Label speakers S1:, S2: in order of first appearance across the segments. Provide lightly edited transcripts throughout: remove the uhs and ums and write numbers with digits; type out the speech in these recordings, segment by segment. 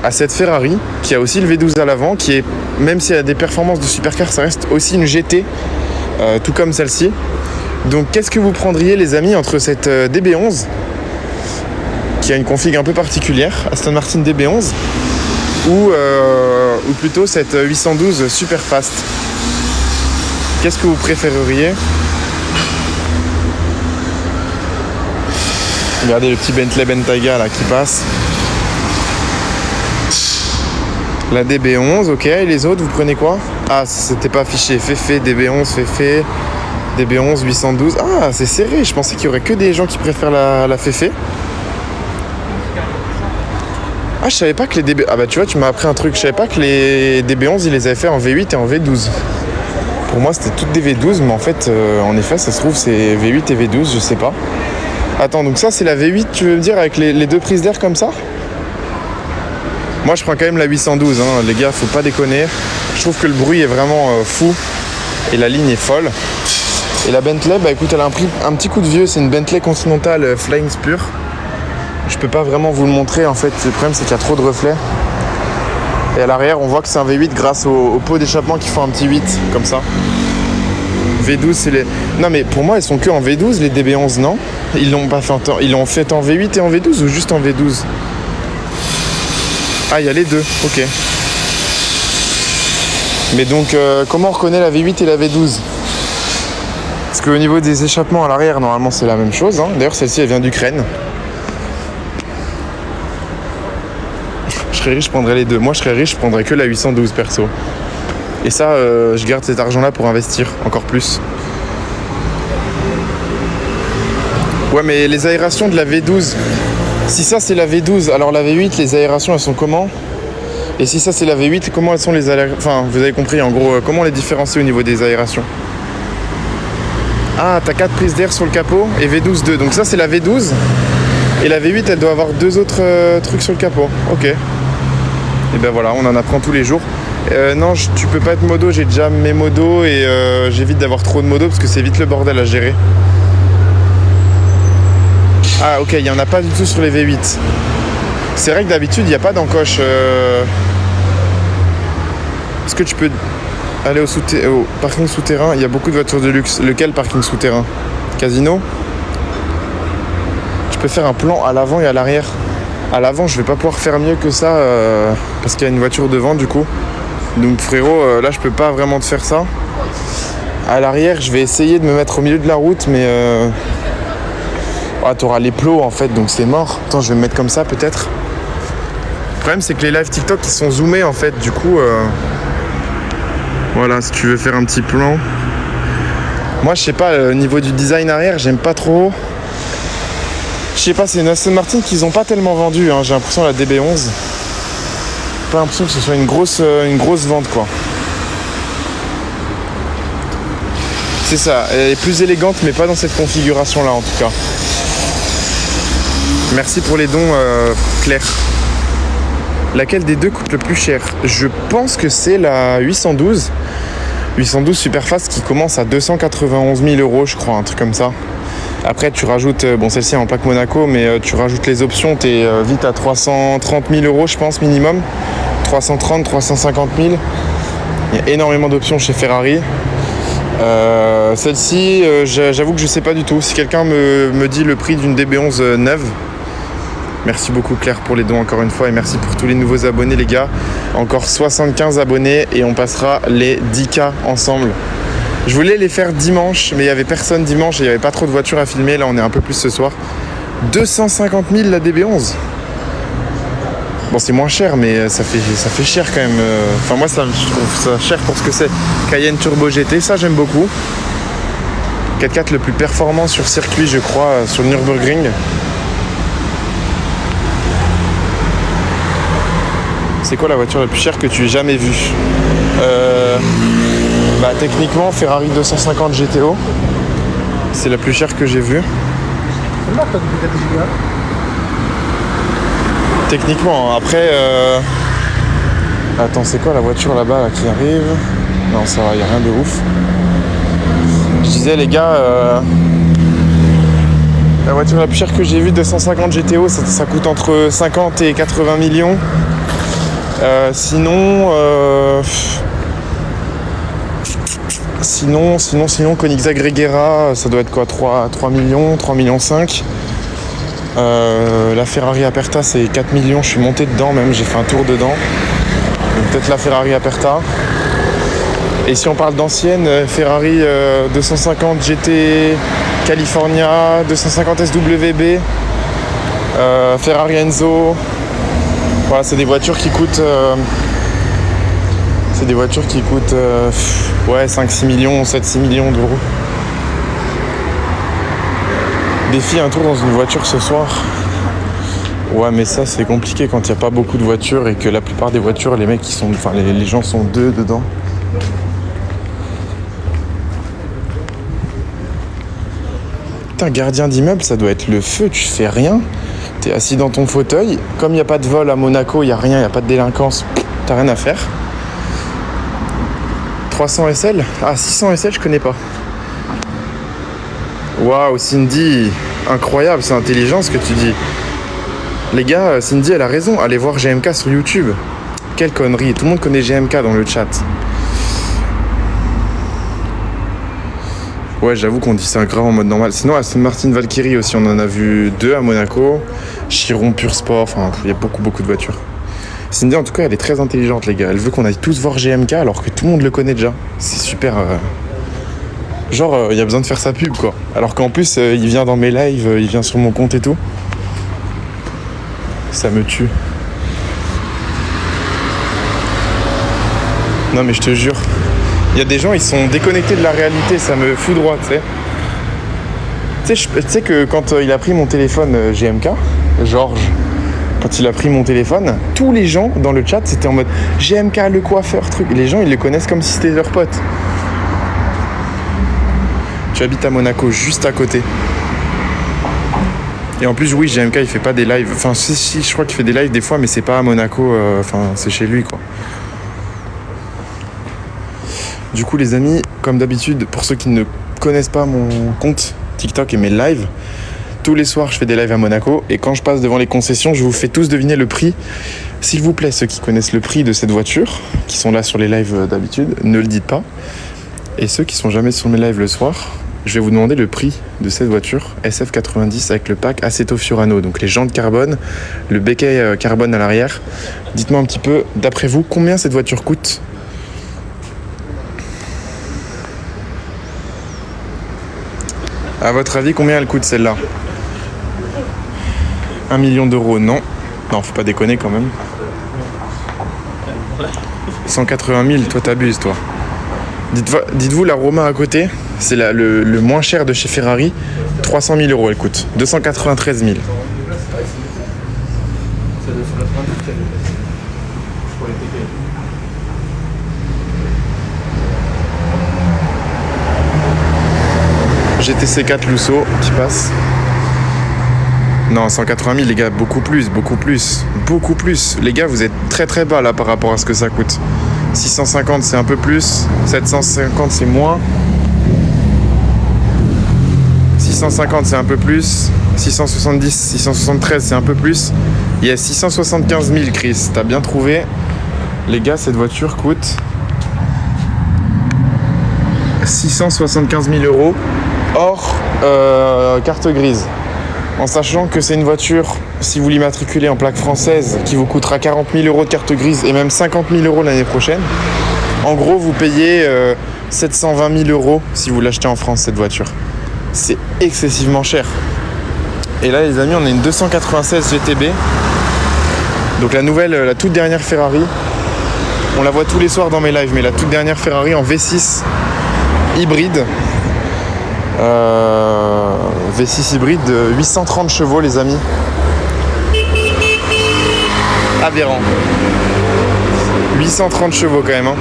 S1: à cette Ferrari qui a aussi le V12 à l'avant, qui est, même s'il y a des performances de supercar, ça reste aussi une GT, tout comme celle-ci. Donc qu'est-ce que vous prendriez les amis entre cette DB11 qui a une config un peu particulière, Aston Martin DB11, ou plutôt cette 812 super fast? Qu'est-ce que vous préféreriez? Regardez le petit Bentley Bentayga là qui passe. La DB11, ok. Et les autres, vous prenez quoi? Ah, c'était pas affiché. Fefe, DB11, Fefe, DB11, 812. Ah, c'est serré. Je pensais qu'il y aurait que des gens qui préfèrent la Fefe. Ah, je savais pas que les DB... Ah bah tu vois, tu m'as appris un truc. Je savais pas que les DB11, ils les avaient fait en V8 et en V12. Pour moi, c'était toutes des V12, mais en fait, en effet, ça se trouve, c'est V8 et V12, je sais pas. Attends, donc ça, c'est la V8, tu veux me dire, avec les deux prises d'air comme ça? Moi, je prends quand même la 812, hein. Les gars, faut pas déconner. Je trouve que le bruit est vraiment fou et la ligne est folle. Et la Bentley, bah écoute, elle a un petit coup de vieux. C'est une Bentley Continental Flying Spur. Je peux pas vraiment vous le montrer, en fait. Le problème, c'est qu'il y a trop de reflets. Et à l'arrière, on voit que c'est un V8 grâce au pot d'échappement qui font un petit 8, comme ça. V12, c'est les... Non, mais pour moi, elles sont que en V12, les DB11, non? Ils l'ont pas fait ils l'ont fait en V8 et en V12 ou juste en V12? Ah, il y a les deux, ok. Mais donc, comment on reconnaît la V8 et la V12? Parce qu'au niveau des échappements à l'arrière, normalement, c'est la même chose, hein. D'ailleurs, celle-ci, elle vient d'Ukraine. Je serais riche, je prendrais les deux. Moi, je serais riche, je prendrais que la 812, perso. Et ça, je garde cet argent-là pour investir encore plus. Ouais, mais les aérations de la V12, si ça c'est la V12, alors la V8, les aérations elles sont comment? Et si ça c'est la V8, comment elles sont les aérations? Enfin, vous avez compris en gros, comment les différencier au niveau des aérations? Ah, t'as 4 prises d'air sur le capot et V12 2. Donc ça c'est la V12. Et la V8 elle doit avoir 2 autres trucs sur le capot. Ok. Et ben voilà, on en apprend tous les jours. Non, tu peux pas être modo, j'ai déjà mes modos et j'évite d'avoir trop de modos parce que c'est vite le bordel à gérer. Ah ok, il n'y en a pas du tout sur les V8. C'est vrai que d'habitude il n'y a pas d'encoche. Est-ce que tu peux aller au parking souterrain? Il y a beaucoup de voitures de luxe. Lequel parking souterrain? Casino? Je peux faire un plan à l'avant et à l'arrière. À l'avant je vais pas pouvoir faire mieux que ça parce qu'il y a une voiture devant du coup. Donc frérot, là je peux pas vraiment te faire ça. À l'arrière je vais essayer de me mettre au milieu de la route mais t'auras les plots en fait donc c'est mort. Attends, je vais me mettre comme ça peut-être. Le problème c'est que les lives TikTok ils sont zoomés en fait du coup voilà, si tu veux faire un petit plan. Moi je sais pas, au niveau du design arrière j'aime pas trop. Je sais pas, c'est une Aston Martin qu'ils ont pas tellement vendue hein. J'ai l'impression la DB11. Pas l'impression que ce soit une grosse vente quoi. C'est ça, elle est plus élégante mais pas dans cette configuration là en tout cas. Merci pour les dons Claire. Laquelle des deux coûte le plus cher? Je pense que c'est la 812. 812 Superfast qui commence à 291 000 €, je crois, un truc comme ça. Après, tu rajoutes, bon, celle-ci est en plaque Monaco, mais tu rajoutes les options, t'es vite à 330 000 €, je pense, minimum. 330, 350 000. Il y a énormément d'options chez Ferrari. Celle-ci, j'avoue que je sais pas du tout. Si quelqu'un me dit le prix d'une DB11 neuve, merci beaucoup Claire pour les dons encore une fois et merci pour tous les nouveaux abonnés les gars. Encore 75 abonnés et on passera les 10K ensemble. Je voulais les faire dimanche mais il n'y avait personne dimanche et il n'y avait pas trop de voitures à filmer. Là on est un peu plus ce soir. 250 000 la DB11. Bon c'est moins cher mais ça fait cher quand même. Enfin moi je trouve ça cher pour ce que c'est. Cayenne Turbo GT, ça j'aime beaucoup. 4x4 le plus performant sur circuit je crois sur le Nürburgring. C'est quoi la voiture la plus chère que tu aies jamais vue? Techniquement, Ferrari 250 GTO. C'est la plus chère que j'ai vue. Techniquement, après... Attends, c'est quoi la voiture là-bas là, qui arrive? Non, ça va, il n'y a rien de ouf. Je disais, les gars... La voiture la plus chère que j'ai vue, 250 GTO, ça coûte entre 50 et 80 millions. Sinon, Koenigsegg Regera, ça doit être quoi, 3 millions, 3 millions 5. La Ferrari Aperta, c'est 4 millions, je suis monté dedans même, j'ai fait un tour dedans. Donc, peut-être la Ferrari Aperta. Et si on parle d'ancienne, Ferrari 250 GT California, 250 SWB, Ferrari Enzo. Voilà, c'est des voitures qui coûtent... ouais, 5-6 millions, 7-6 millions d'euros. Défi un tour dans une voiture ce soir. Ouais, mais ça c'est compliqué quand il n'y a pas beaucoup de voitures et que la plupart des voitures, les mecs, les gens sont deux dedans. Putain, gardien d'immeuble, ça doit être le feu, tu fais rien. T'es assis dans ton fauteuil. Comme il n'y a pas de vol à Monaco, il n'y a rien, il n'y a pas de délinquance, t'as rien à faire. 300 SL? Ah, 600 SL, je connais pas. Waouh, Cindy, incroyable, c'est intelligent ce que tu dis. Les gars, Cindy, elle a raison, allez voir GMK sur YouTube. Quelle connerie, tout le monde connaît GMK dans le chat. Ouais, j'avoue qu'on dit ça grave en mode normal. Sinon, Aston Martin Valkyrie aussi, on en a vu 2 à Monaco. Chiron Pure Sport, enfin, il y a beaucoup de voitures. Cindy, en tout cas, elle est très intelligente, les gars. Elle veut qu'on aille tous voir GMK alors que tout le monde le connaît déjà. C'est super... Genre, il y a besoin de faire sa pub, quoi. Alors qu'en plus, il vient dans mes lives, il vient sur mon compte et tout. Ça me tue. Non, mais je te jure. Il y a des gens, ils sont déconnectés de la réalité. Ça me foudroie, tu sais. Tu sais que quand il a pris mon téléphone GMK, Georges, quand il a pris mon téléphone, tous les gens dans le chat, c'était en mode GMK, le coiffeur, truc. Les gens, ils le connaissent comme si c'était leur pote. Tu habites à Monaco, juste à côté. Et en plus, oui, GMK, il fait pas des lives. Enfin, si, je crois qu'il fait des lives des fois, mais c'est pas à Monaco. Enfin, c'est chez lui, quoi. Du coup, les amis, comme d'habitude, pour ceux qui ne connaissent pas mon compte TikTok et mes lives, tous les soirs, je fais des lives à Monaco. Et quand je passe devant les concessions, je vous fais tous deviner le prix. S'il vous plaît, ceux qui connaissent le prix de cette voiture, qui sont là sur les lives d'habitude, ne le dites pas. Et ceux qui sont jamais sur mes lives le soir, je vais vous demander le prix de cette voiture SF90 avec le pack Assetto Fiorano. Donc les jantes carbone, le béquet carbone à l'arrière. Dites-moi un petit peu, d'après vous, combien cette voiture coûte ? À votre avis, combien elle coûte celle-là ? 1 million d'euros, non. Non, faut pas déconner quand même. 180 000, toi t'abuses, toi. Dites-vous, la Roma à côté, c'est le moins cher de chez Ferrari. 300 000 euros elle coûte. 293 000. GTC 4 Lusso qui passe. Non, 180 000 les gars, beaucoup plus. Les gars, vous êtes très très bas là par rapport à ce que ça coûte. 650 c'est un peu plus, 750 c'est moins, 650 c'est un peu plus, 670, 673 c'est un peu plus. Il y a 675 000 Chris, t'as bien trouvé. Les gars, cette voiture coûte 675 000 euros hors carte grise. En sachant que c'est une voiture, si vous l'immatriculez en plaque française, qui vous coûtera 40 000 euros de carte grise et même 50 000 euros l'année prochaine. En gros, vous payez 720 000 euros si vous l'achetez en France, cette voiture. C'est excessivement cher. Et là, les amis, on a une 296 GTB. Donc la toute dernière Ferrari. On la voit tous les soirs dans mes lives, mais la toute dernière Ferrari en V6 hybride. V6 hybride de 830 chevaux, les amis. Aberrant. 830 chevaux quand même, hein.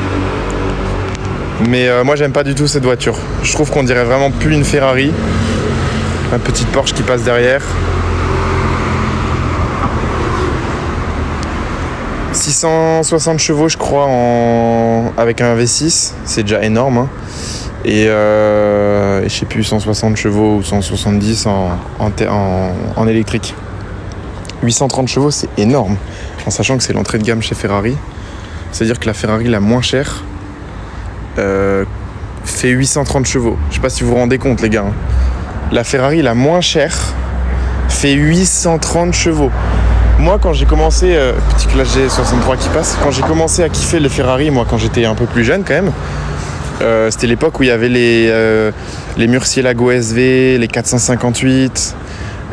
S1: Mais moi j'aime pas du tout cette voiture. Je trouve qu'on dirait vraiment plus une Ferrari. La petite Porsche qui passe derrière. 660 chevaux je crois avec un V6. C'est déjà énorme, hein. Et je sais plus, 160 chevaux ou 170 en électrique. 830 chevaux, c'est énorme. en sachant que c'est l'entrée de gamme chez Ferrari. C'est-à-dire que la Ferrari la moins chère fait 830 chevaux. Je sais pas si vous vous rendez compte, les gars. La Ferrari la moins chère fait 830 chevaux. Moi, quand j'ai commencé, petit Clash G63 qui passe, quand j'ai commencé à kiffer les Ferrari, moi, quand j'étais un peu plus jeune quand même, c'était l'époque où il y avait les Murcielago SV, les 458.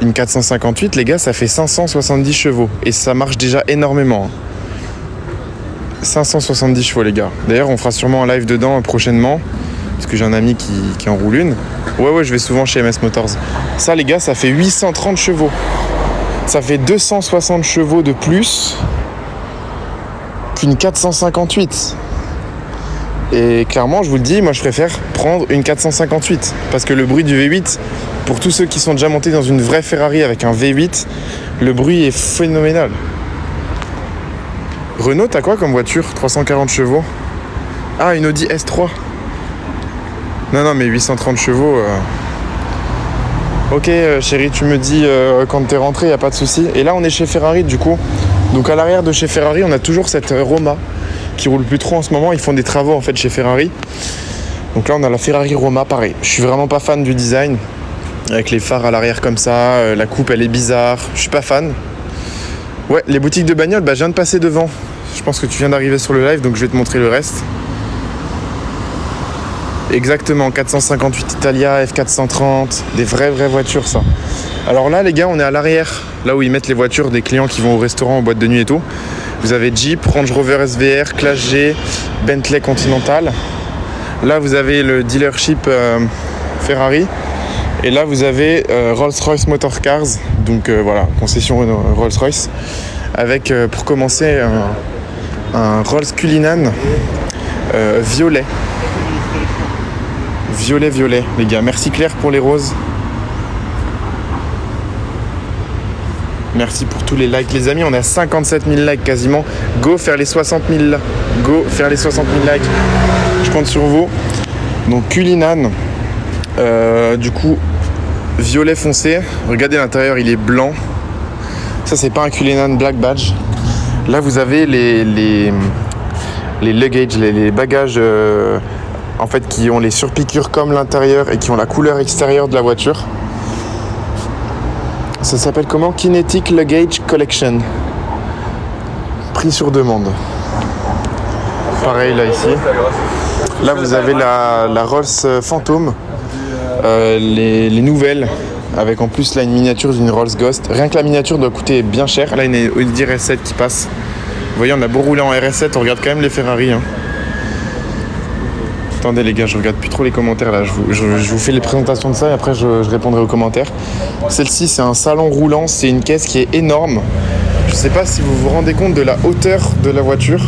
S1: Une 458, les gars, ça fait 570 chevaux. Et ça marche déjà énormément. 570 chevaux, les gars. D'ailleurs, on fera sûrement un live dedans prochainement. Parce que j'ai un ami qui en roule une. Ouais, je vais souvent chez MS Motors. Ça, les gars, ça fait 830 chevaux. Ça fait 260 chevaux de plus qu'une 458. Et clairement, je vous le dis, moi, je préfère prendre une 458. Parce que le bruit du V8, pour tous ceux qui sont déjà montés dans une vraie Ferrari avec un V8, le bruit est phénoménal. Renault, t'as quoi comme voiture? 340 chevaux. Ah, une Audi S3. Non, mais 830 chevaux. Ok, chérie, tu me dis quand t'es rentré, y a pas de souci. Et là, on est chez Ferrari, du coup. Donc, à l'arrière de chez Ferrari, on a toujours cette Roma qui roule plus trop en ce moment. Ils font des travaux, en fait, chez Ferrari. Donc là, on a la Ferrari Roma, pareil. Je suis vraiment pas fan du design. Avec les phares à l'arrière comme ça. La coupe, elle est bizarre. Je suis pas fan. Ouais, les boutiques de bagnole, je viens de passer devant. Je pense que tu viens d'arriver sur le live, donc je vais te montrer le reste. Exactement, 458 Italia, F430, des vraies voitures, ça. Alors là, les gars, on est à l'arrière, là où ils mettent les voitures des clients qui vont au restaurant, en boîte de nuit et tout. Vous avez Jeep, Range Rover SVR, Classe G, Bentley Continental. Là, vous avez le dealership Ferrari. Et là, vous avez Rolls-Royce Motor Cars, donc voilà, concession Rolls-Royce, avec, pour commencer, un Rolls Cullinan violet. Violet, les gars. Merci Claire pour les roses. Merci pour tous les likes, les amis. On est à 57 000 likes quasiment. Go faire les 60 000 là. Go faire les 60 000 likes. Je compte sur vous. Donc Cullinan. Du coup, violet foncé. Regardez l'intérieur, il est blanc. Ça, c'est pas un Cullinan Black Badge. Là, vous avez les luggage, les bagages en fait qui ont les surpiqûres comme l'intérieur et qui ont la couleur extérieure de la voiture. Ça s'appelle comment? Kinetic Luggage Collection. Prix sur demande. Pareil là ici. Là vous avez la Rolls Phantom. Les nouvelles. Avec en plus là une miniature d'une Rolls Ghost. Rien que la miniature doit coûter bien cher. Là il y a une Audi RS7 qui passe. Vous voyez, on a beau rouler en RS7, on regarde quand même les Ferrari. Attendez les gars, je regarde plus trop les commentaires là. Je vous fais les présentations de ça et après je répondrai aux commentaires. Celle-ci, c'est un salon roulant, c'est une caisse qui est énorme. Je sais pas si vous vous rendez compte de la hauteur de la voiture.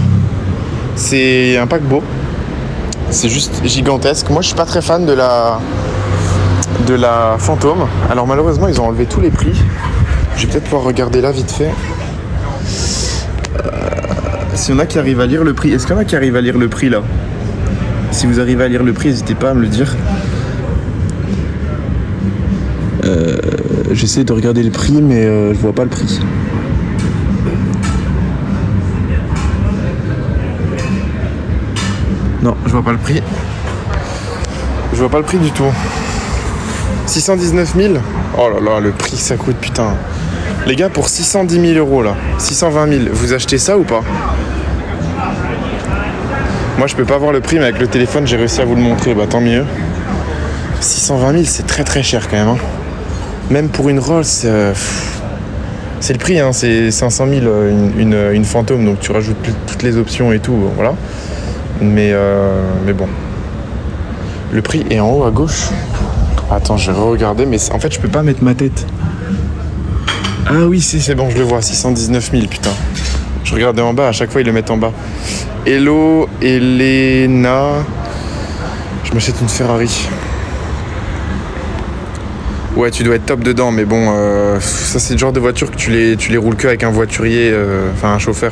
S1: C'est un paquebot. C'est juste gigantesque. Moi, je suis pas très fan de la Phantom. Alors malheureusement, ils ont enlevé tous les prix. Je vais peut-être pouvoir regarder là vite fait. S'il y en a qui arrivent à lire le prix. Est-ce qu'il y en a qui arrivent à lire le prix là? Si vous arrivez à lire le prix, n'hésitez pas à me le dire. J'essaie de regarder le prix, mais je vois pas le prix. Non, je vois pas le prix. Je vois pas le prix du tout. 619 000. Oh là là, le prix ça coûte, putain. Les gars, pour 610 000 € là, 620 000, vous achetez ça ou pas? Moi je peux pas voir le prix, mais avec le téléphone j'ai réussi à vous le montrer, bah tant mieux. 620 000 c'est très cher quand même. Hein. Même pour une Rolls, c'est le prix, hein, c'est 500 000 une Phantom, donc tu rajoutes toutes les options et tout, voilà. Mais bon. Le prix est en haut à gauche. Attends, je vais re-regarder, mais en fait je peux pas mettre ma tête. Ah oui, c'est bon, je le vois, 619 000, putain. Je regardais en bas, à chaque fois ils le mettent en bas. Hello, Elena. Je m'achète une Ferrari. Ouais, tu dois être top dedans, mais bon, ça c'est le genre de voiture que tu les roules que avec un voiturier, enfin un chauffeur.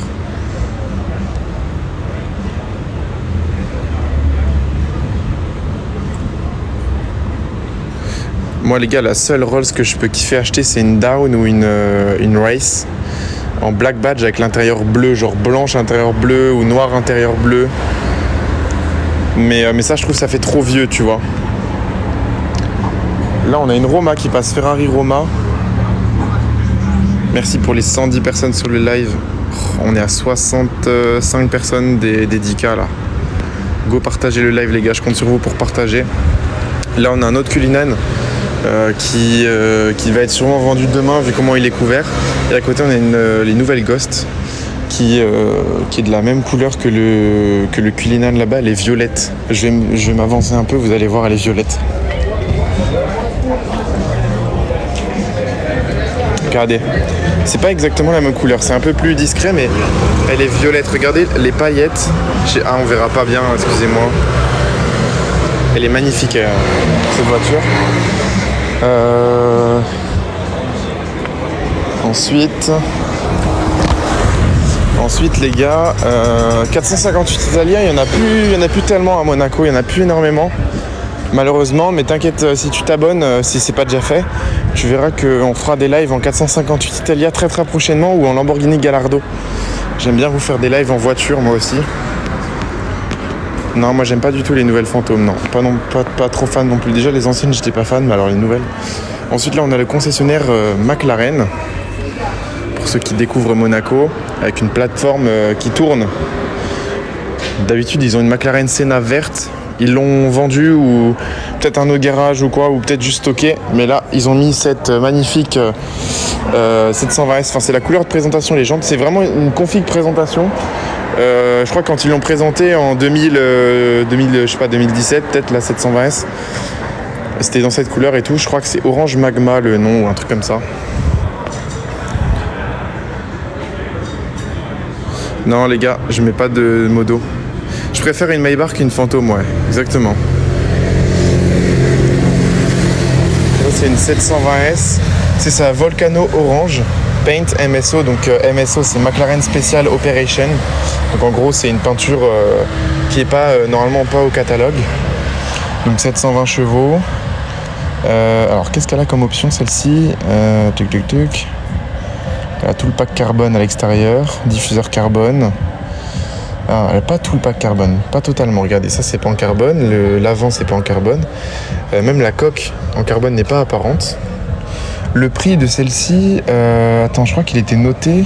S1: Moi les gars, la seule Rolls que je peux kiffer acheter, c'est une Down ou une Race. en black badge avec l'intérieur bleu, genre blanche intérieur bleu ou noir intérieur bleu. Mais ça, je trouve ça fait trop vieux, tu vois. Là, on a une Roma qui passe, Ferrari Roma. Merci pour les 110 personnes sur le live. On est à 65 personnes des 10K là. Go partager le live les gars, je compte sur vous pour partager. Là on a un autre Cullinan qui va être sûrement vendu demain vu comment il est couvert. Et à côté on a les nouvelles Ghost qui est de la même couleur que le Cullinan là-bas, elle est violette. Je vais m'avancer un peu, vous allez voir, elle est violette. Regardez, c'est pas exactement la même couleur, c'est un peu plus discret mais elle est violette. Regardez les paillettes. On verra pas bien, excusez-moi. Elle est magnifique cette voiture. Ensuite les gars, 458 Italia, il y en a plus tellement à Monaco, il y en a plus énormément. Malheureusement, mais t'inquiète, si tu t'abonnes, si c'est pas déjà fait, tu verras qu'on fera des lives en 458 Italia très très prochainement ou en Lamborghini Gallardo. J'aime bien vous faire des lives en voiture, moi aussi. Non, moi j'aime pas du tout les nouvelles fantômes, non. Pas trop fan non plus. Déjà les anciennes, j'étais pas fan, mais alors les nouvelles. Ensuite là, on a le concessionnaire McLaren. Pour ceux qui découvrent Monaco, avec une plateforme qui tourne. D'habitude, ils ont une McLaren Senna verte. Ils l'ont vendu ou peut-être un autre garage ou quoi, ou peut-être juste stocké. Mais là, ils ont mis cette magnifique 720S. Enfin, c'est la couleur de présentation, les jantes. C'est vraiment une config présentation. Je crois que quand ils l'ont présenté en 2017, peut-être la 720S, c'était dans cette couleur et tout. Je crois que c'est Orange Magma le nom ou un truc comme ça. Non les gars, je mets pas de modo. Je préfère une Maybach qu'une fantôme, ouais, exactement. Là, c'est une 720S. C'est sa Volcano Orange Paint MSO. Donc MSO, c'est McLaren Special Operation. Donc en gros, c'est une peinture qui est pas normalement pas au catalogue. Donc 720 chevaux. Alors qu'est-ce qu'elle a comme option celle-ci? Elle a tout le pack carbone à l'extérieur, diffuseur carbone. Ah, elle n'a pas tout le pack carbone, pas totalement. Regardez, ça c'est pas en carbone, l'avant c'est pas en carbone. Même la coque en carbone n'est pas apparente. Le prix de celle-ci, attends, je crois qu'il était noté.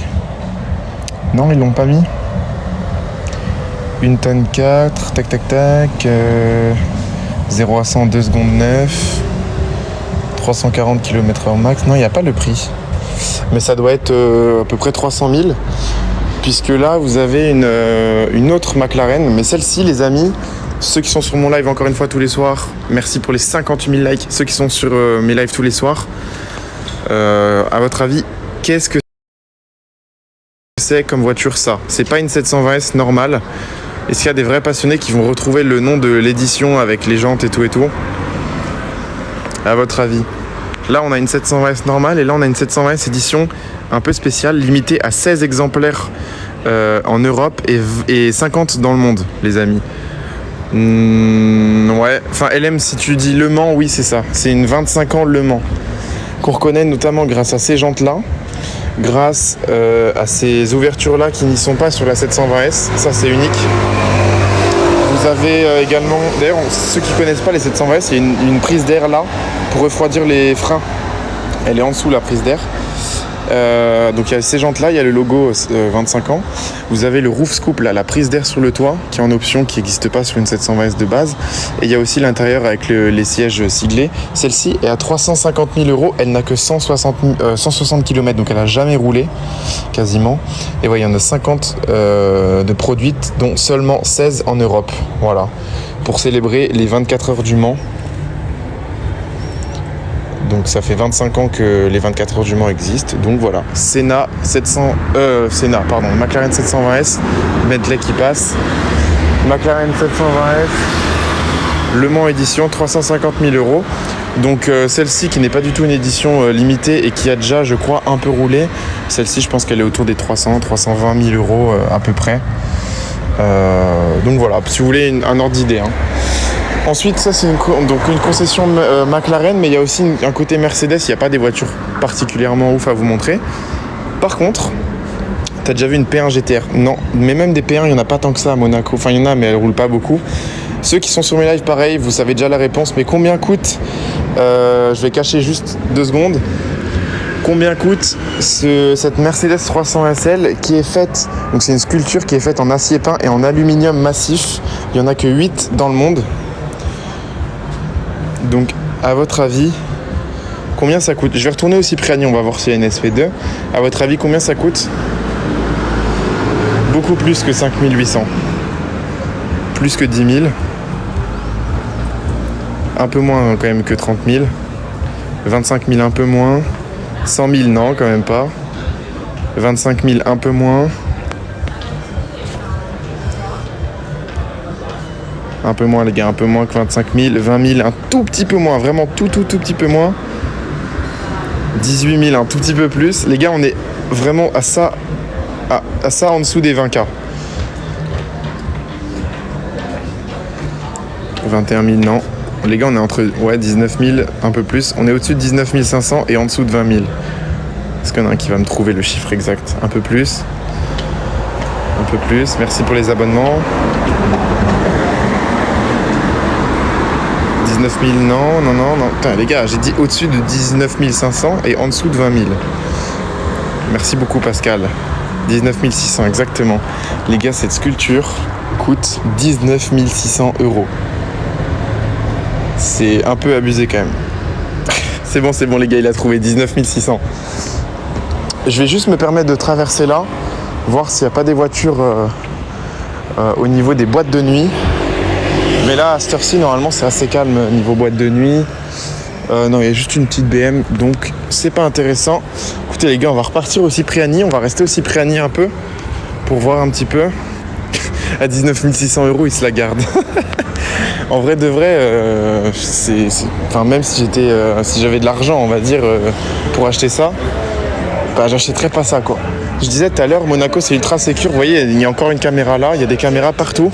S1: Non, ils l'ont pas mis. 1 tonne 4, tac. 0 à 100, 2 secondes 9. 340 km/h max. Non, il n'y a pas le prix. Mais ça doit être à peu près 300 000. Puisque là, vous avez une autre McLaren. Mais celle-ci, les amis, ceux qui sont sur mon live encore une fois tous les soirs, merci pour les 58 000 likes. Ceux qui sont sur mes lives tous les soirs, à votre avis, qu'est-ce que c'est comme voiture ça? C'est pas une 720S normale. Est-ce qu'il y a des vrais passionnés qui vont retrouver le nom de l'édition avec les jantes et tout? À votre avis? Là, on a une 720S normale et là, on a une 720S édition un peu spéciale, limitée à 16 exemplaires en Europe et 50 dans le monde, les amis. Ouais, enfin LM, si tu dis Le Mans, oui, c'est ça. C'est une 25 ans Le Mans qu'on reconnaît notamment grâce à ces jantes-là, grâce à ces ouvertures-là qui n'y sont pas sur la 720S. Ça, c'est unique. Vous avez également, d'ailleurs, ceux qui ne connaissent pas les 720S, il y a une prise d'air là pour refroidir les freins. Elle est en dessous, la prise d'air. Donc il y a ces jantes là, il y a le logo 25 ans. Vous avez le roof scoop là, la prise d'air sur le toit qui est en option, qui n'existe pas sur une 720S de base. Et il y a aussi l'intérieur avec les sièges siglés. Celle-ci est à 350 000 €. Elle n'a que 160 km, donc elle n'a jamais roulé quasiment. Et voilà, il y en a 50 de produites, dont seulement 16 en Europe. Voilà, pour célébrer les 24 heures du Mans. Donc ça fait 25 ans que les 24 heures du Mans existent. Donc voilà, McLaren 720S, Bentley qui passe. McLaren 720S, Le Mans édition, 350 000 €. Donc celle-ci qui n'est pas du tout une édition limitée et qui a déjà, je crois, un peu roulé. Celle-ci, je pense qu'elle est autour des 320 000 € à peu près. Donc voilà, si vous voulez un ordre d'idée. Ensuite, ça c'est une concession McLaren, mais il y a aussi un côté Mercedes. Il n'y a pas des voitures particulièrement ouf à vous montrer. Par contre, T'as déjà vu une P1 GTR? Non, mais même des P1, il n'y en a pas tant que ça à Monaco. Enfin, il y en a, mais elles roulent pas beaucoup. Ceux qui sont sur mes lives, pareil, vous savez déjà la réponse. Mais combien coûte je vais cacher juste 2 secondes. Combien coûte cette Mercedes 300 SL qui est faite, donc c'est une sculpture qui est faite en acier peint et en aluminium massif. Il n'y en a que 8 dans le monde. Donc, à votre avis, combien ça coûte? Je vais retourner au Cipriani, on va voir s'il y a une SP2. À votre avis, combien ça coûte? Beaucoup plus que 5800. Plus que 10 000. Un peu moins quand même que 30 000. 25 000 un peu moins. 100 000 non, quand même pas. 25 000 un peu moins. Un peu moins les gars, un peu moins que 25 000. 20 000 un tout petit peu moins, vraiment tout petit peu moins. 18 000 un tout petit peu plus. Les gars, on est vraiment à ça en dessous des 20K. 21 000 non. Les gars, on est entre 19 000, un peu plus. On est au-dessus de 19 500 et en dessous de 20 000. Est-ce qu'il y en a un qui va me trouver le chiffre exact? Un peu plus. Un peu plus. Merci pour les abonnements. 19 000, non. Putain, les gars, j'ai dit au-dessus de 19 500 et en dessous de 20 000. Merci beaucoup, Pascal. 19 600, exactement. Les gars, cette sculpture coûte 19 600 €. C'est un peu abusé quand même. C'est bon les gars, il a trouvé 19 600. Je vais juste me permettre de traverser là, voir s'il n'y a pas des voitures au niveau des boîtes de nuit. Mais là, à cette heure-ci, normalement, c'est assez calme niveau boîte de nuit. Non, il y a juste une petite BM, donc c'est pas intéressant. Écoutez les gars, on va repartir au Cipriani, on va rester au Cipriani un peu pour voir un petit peu. À 19 600 €, il se la garde. En vrai de vrai, enfin, même si j'avais de l'argent, on va dire, pour acheter ça, bah, j'achèterais pas ça, quoi. Je disais tout à l'heure, Monaco, c'est ultra sécure. Vous voyez, il y a encore une caméra là, il y a des caméras partout.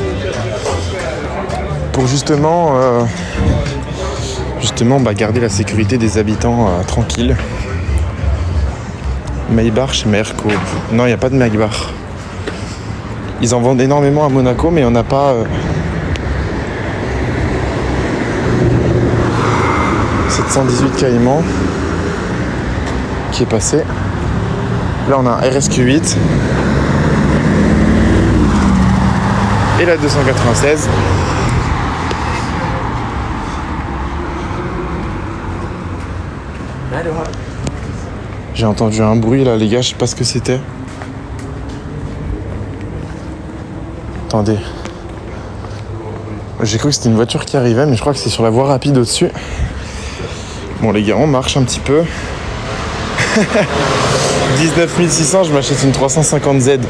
S1: Pour justement garder la sécurité des habitants tranquilles. Maybach chez Merco. Non, il n'y a pas de Maybach. Ils en vendent énormément à Monaco, mais on n'a pas... 718 Caïman qui est passé. Là on a un RSQ8 et la 296. J'ai entendu un bruit là les gars, je sais pas ce que c'était. Attendez. J'ai cru que c'était une voiture qui arrivait, mais je crois que c'est sur la voie rapide au-dessus. Bon les gars, on marche un petit peu. 19 600, je m'achète une 350Z.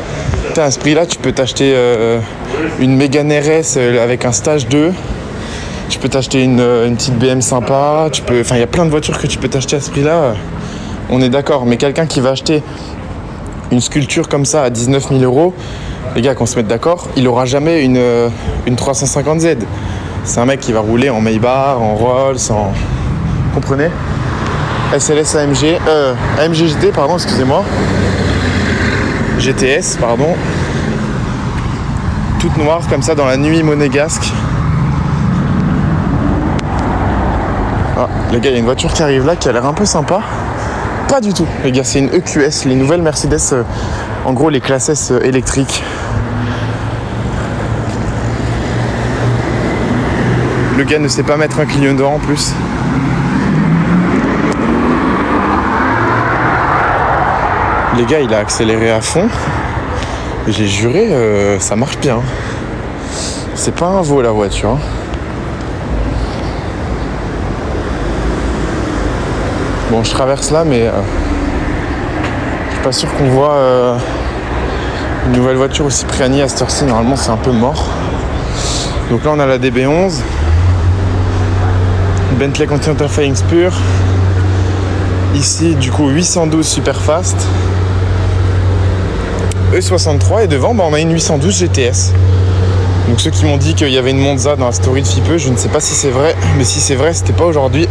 S1: Putain, à ce prix-là, tu peux t'acheter une Mégane RS avec un stage 2. Tu peux t'acheter une petite BM sympa. Enfin, il y a plein de voitures que tu peux t'acheter à ce prix-là. On est d'accord. Mais quelqu'un qui va acheter une sculpture comme ça à 19 000 €, les gars, qu'on se mette d'accord, il aura jamais une 350Z. C'est un mec qui va rouler en Maybach, en Rolls, en... Comprenez? SLS AMG, AMG GT, pardon, excusez-moi. GTS, pardon. Toute noire comme ça dans la nuit monégasque. Ah, les gars, il y a une voiture qui arrive là qui a l'air un peu sympa. Pas du tout, les gars, c'est une EQS, les nouvelles Mercedes, en gros les classes S électriques. Le gars ne sait pas mettre un clignotant en plus. Les gars, il a accéléré à fond. J'ai juré, ça marche bien. C'est pas un veau la voiture. Hein. Bon, je traverse là, mais je suis pas sûr qu'on voit une nouvelle voiture au Cipriani à cette heure-ci. Normalement, c'est un peu mort. Donc là, on a la DB11. Bentley Continental Flying Spur. Ici, du coup, 812 Superfast. E63 et devant on a une 812 GTS. Donc ceux qui m'ont dit qu'il y avait une Monza dans la story de Fipeux, je ne sais pas si c'est vrai, mais si c'est vrai, c'était pas aujourd'hui.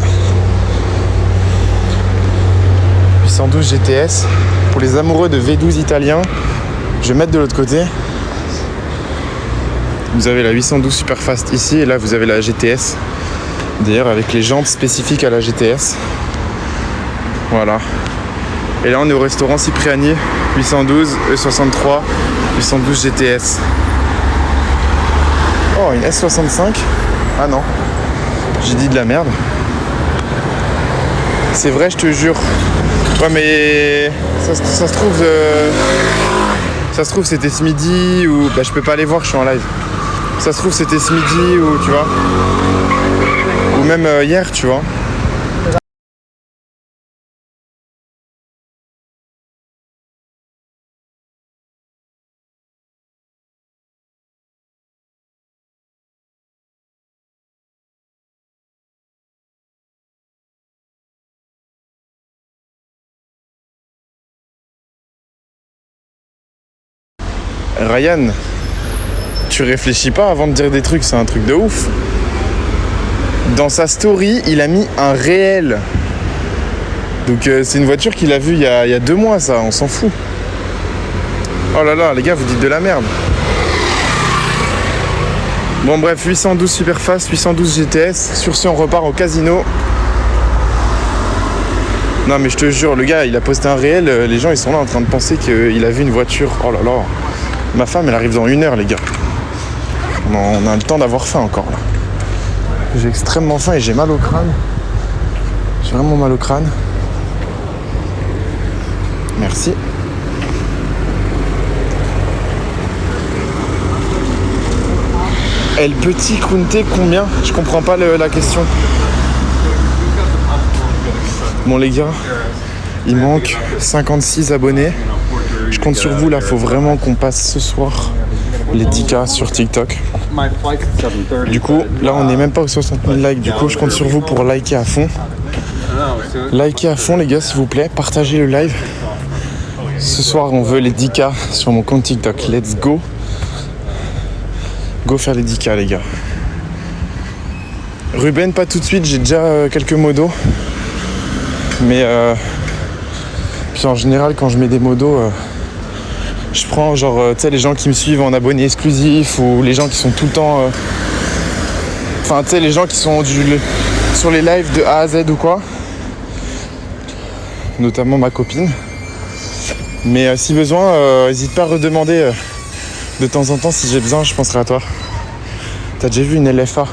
S1: 812 GTS. Pour les amoureux de V12 italien, Je vais mettre de l'autre côté. Vous avez la 812 Superfast ici et là vous avez la GTS. D'ailleurs avec les jantes spécifiques à la GTS. Voilà. Et là on est au restaurant Cipriani, 812 E63, 812 GTS. Oh, une S65. Ah non, j'ai dit de la merde. C'est vrai, je te jure. Ouais mais ça se trouve c'était ce midi ou... Bah je peux pas aller voir, je suis en live. Ça se trouve c'était ce midi ou tu vois. Ou même hier, tu vois. Ryan, tu réfléchis pas avant de dire des trucs, c'est un truc de ouf. Dans sa story, il a mis un réel. Donc c'est une voiture qu'il a vue il y a 2 mois, ça, on s'en fout. Oh là là, les gars, vous dites de la merde. Bon bref, 812 Superfast, 812 GTS. Sur ce, on repart au casino. Non mais je te jure, le gars, il a posté un réel. Les gens, ils sont là en train de penser qu'il a vu une voiture. Oh là là. Ma femme, elle arrive dans 1 heure, les gars. On a le temps d'avoir faim encore, là. J'ai extrêmement faim et j'ai mal au crâne. J'ai vraiment mal au crâne. Merci. El Petit Kunte, combien? Je comprends pas la question. Bon les gars, il manque 56 abonnés. Je compte sur vous là, faut vraiment qu'on passe ce soir les 10K sur TikTok. Du coup, là on n'est même pas aux 60 000 likes. Du coup, je compte sur vous pour liker à fond. Likez à fond les gars s'il vous plaît, partagez le live. Ce soir on veut les 10K sur mon compte TikTok. Let's go. Go faire les 10K les gars. Ruben, pas tout de suite, j'ai déjà quelques modos. Mais puis en général quand je mets des modos, je prends genre tu sais les gens qui me suivent en abonnés exclusifs ou les gens qui sont tout le temps enfin tu sais les gens qui sont sur les lives de A à Z ou quoi. Notamment ma copine. Mais si besoin, n'hésite pas à redemander de temps en temps si j'ai besoin, je penserai à toi. T'as déjà vu une LFA?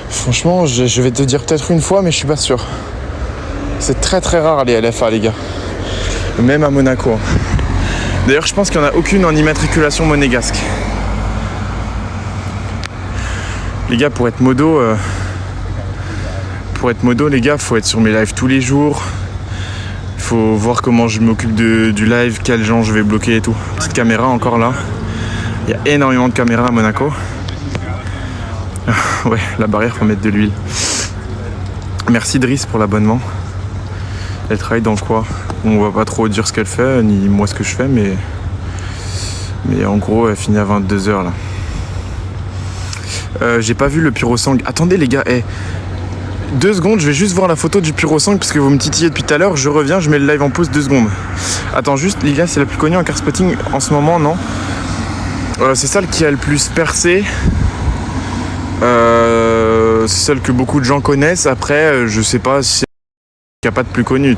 S1: Franchement, je vais te dire peut-être une fois, mais je suis pas sûr. C'est très très rare les LFA les gars. Même à Monaco. D'ailleurs je pense qu'il n'y en a aucune en immatriculation monégasque. Les gars pour être modo les gars faut être sur mes lives tous les jours. Faut voir comment je m'occupe du live, quels gens je vais bloquer et tout. Petite caméra encore là. Il y a énormément de caméras à Monaco. Ouais, la barrière faut mettre de l'huile. Merci Driss pour l'abonnement. Elle travaille dans quoi? On va pas trop dire ce qu'elle fait, ni moi ce que je fais, mais en gros elle finit à 22h là. J'ai pas vu le Purosang. Attendez les gars, 2 secondes, je vais juste voir la photo du Purosang parce que vous me titillez depuis tout à l'heure. Je reviens, je mets le live en pause 2 secondes. Attends juste, les gars, c'est la plus connue en car spotting en ce moment, non? C'est celle qui a le plus percé. C'est celle que beaucoup de gens connaissent. Après, je sais pas si il n'y a pas de plus connue.